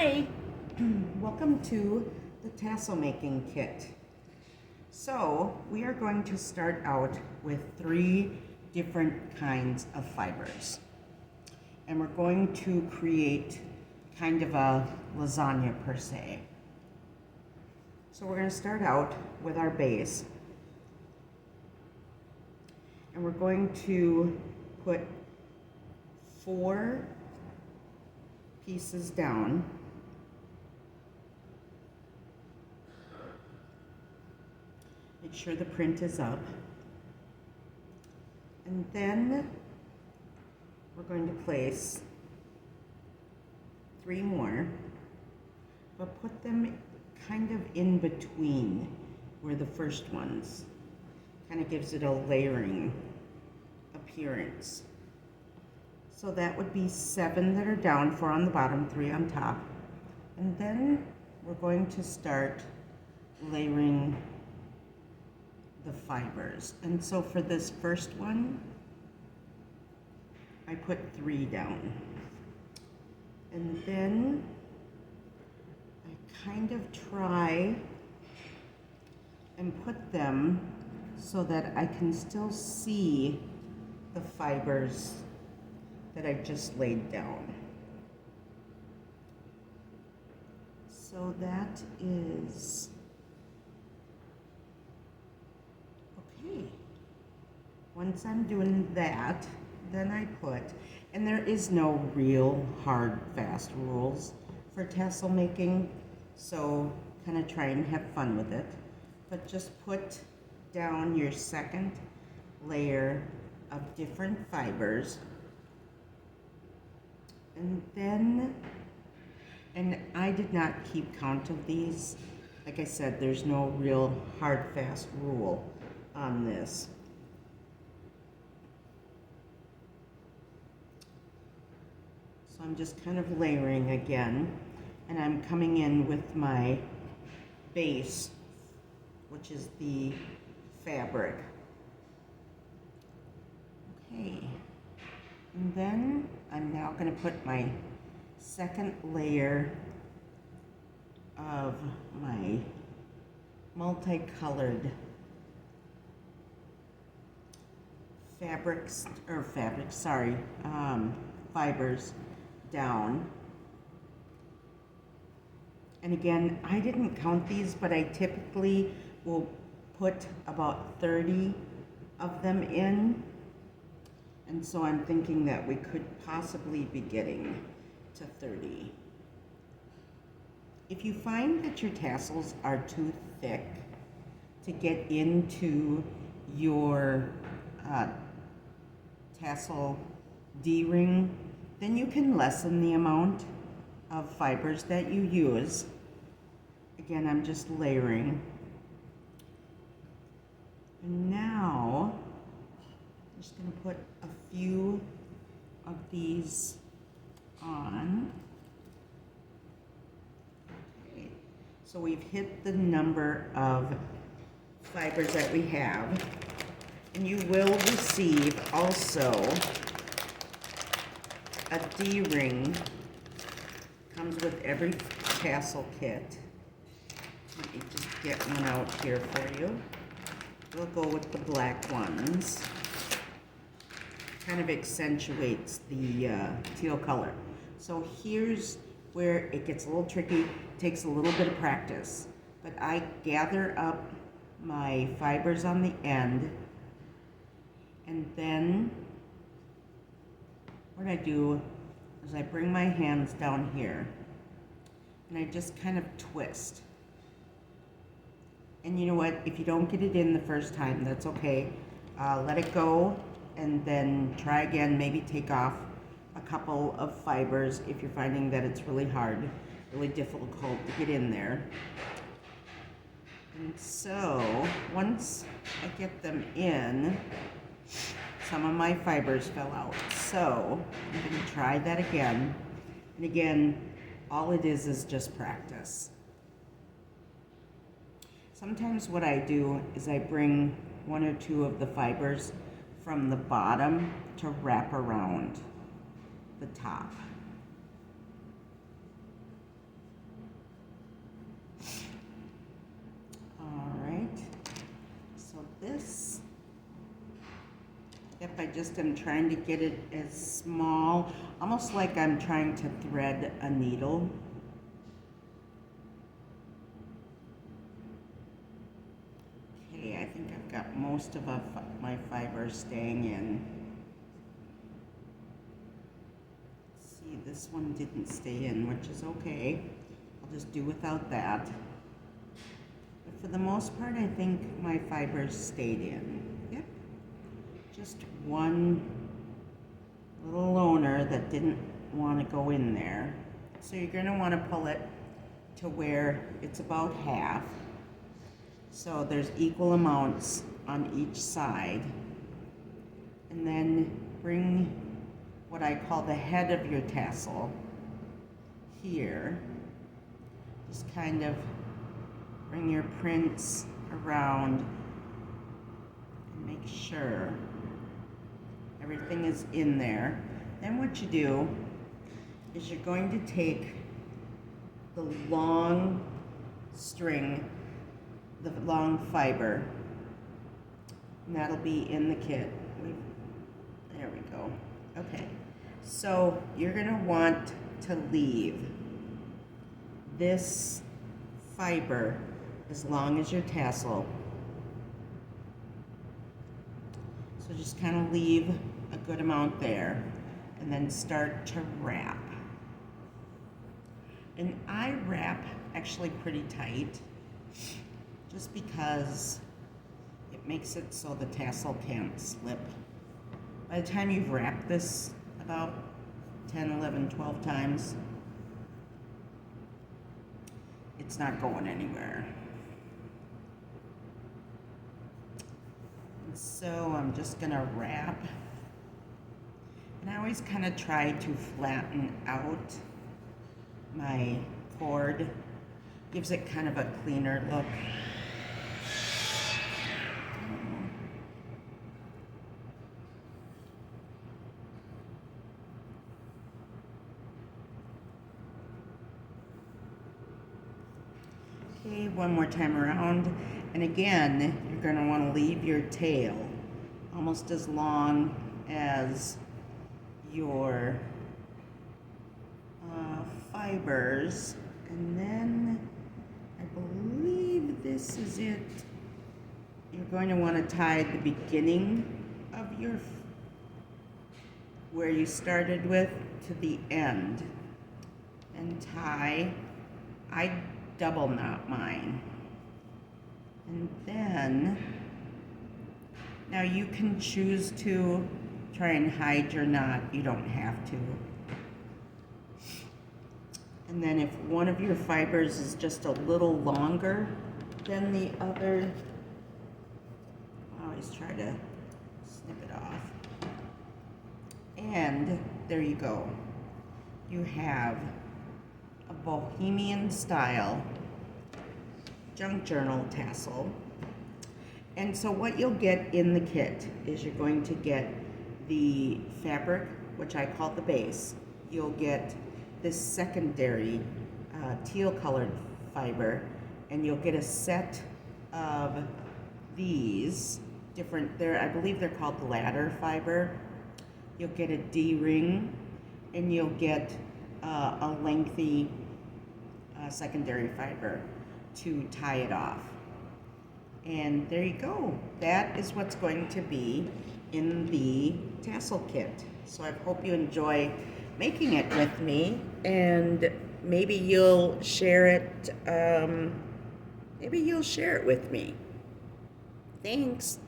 Hi, welcome to the tassel making kit. So we are going to start out with 3 different kinds of fibers. And we're going to create kind of a lasagna per se. So we're going to start out with our base. And we're going to put 4 pieces down. Make sure the print is up. And then we're going to place 3 more, but put them kind of in between where the first ones. Kind of gives it a layering appearance. So that would be 7 that are down, 4 on the bottom, 3 on top. And then we're going to start layering the fibers. And so for this first one, I put 3 down. And then I kind of try and put them so that I can still see the fibers that I just laid down. So that is okay. Once I'm doing that, then I put, and there is no real hard, fast rules for tassel making, so kind of try and have fun with it. But just put down your second layer of different fibers. And then, and I did not keep count of these. Like I said, there's no real hard, fast rule on this. So I'm just kind of layering again, and I'm coming in with my base, which is the fabric. Okay. And then I'm now going to put my second layer of my multicolored fibers down. And again, I didn't count these, but I typically will put about 30 of them in. And so I'm thinking that we could possibly be getting to 30. If you find that your tassels are too thick to get into your tassel D-ring, then you can lessen the amount of fibers that you use. Again, I'm just layering. And now I'm just going to put a few of these on. Okay. So we've hit the number of fibers that we have. And you will receive also a D-ring. Comes with every tassel kit. Let me just get one out here for you. We'll go with the black ones. Kind of accentuates the teal color. So here's where it gets a little tricky. It takes a little bit of practice. But I gather up my fibers on the end, and then what I do is I bring my hands down here and I just kind of twist. And you know what? If you don't get it in the first time, that's okay. Let it go and then try again. Maybe take off a couple of fibers if you're finding that it's really hard, really difficult to get in there. And so once I get them in, some of my fibers fell out. So I'm going to try that again. And again, all it is just practice. Sometimes what I do is I bring 1 or 2 of the fibers from the bottom to wrap around the top. All right, so this, if I just am trying to get it as small, almost like I'm trying to thread a needle. Okay, I think I've got most of my fibers staying in. See, this one didn't stay in, which is okay. I'll just do without that. But for the most part, I think my fibers stayed in. Yep. Just one little loner that didn't want to go in there. So you're going to want to pull it to where it's about half. So there's equal amounts on each side. And then bring what I call the head of your tassel here. Just kind of bring your prints around and make sure everything is in there. Then what you do is you're going to take the long string, the long fiber, and that'll be in the kit. There we go. Okay, so you're going to want to leave this fiber as long as your tassel. So just kind of leave a good amount there and then start to wrap. And I wrap actually pretty tight just because it makes it so the tassel can't slip. By the time you've wrapped this about 10, 11, 12 times, it's not going anywhere. And so I'm just gonna wrap. And I always kind of try to flatten out my cord. Gives it kind of a cleaner look. Okay, one more time around. And again, you're going to want to leave your tail almost as long as your fibers. And then I believe this is it. You're going to want to tie the beginning of your, where you started with, to the end. And tie, I double knot mine. And then, now you can choose to try and hide your knot. You don't have to. And then if one of your fibers is just a little longer than the other, I always try to snip it off. And there you go. You have a bohemian style junk journal tassel. And so what you'll get in the kit is you're going to get the fabric, which I call the base. You'll get this secondary teal colored fiber, and you'll get a set of these different, I believe they're called ladder fiber. You'll get a D-ring, and you'll get a lengthy secondary fiber to tie it off. And there you go. That is what's going to be in the tassel kit. So I hope you enjoy making it with me, and maybe you'll share it. Maybe you'll share it with me. Thanks.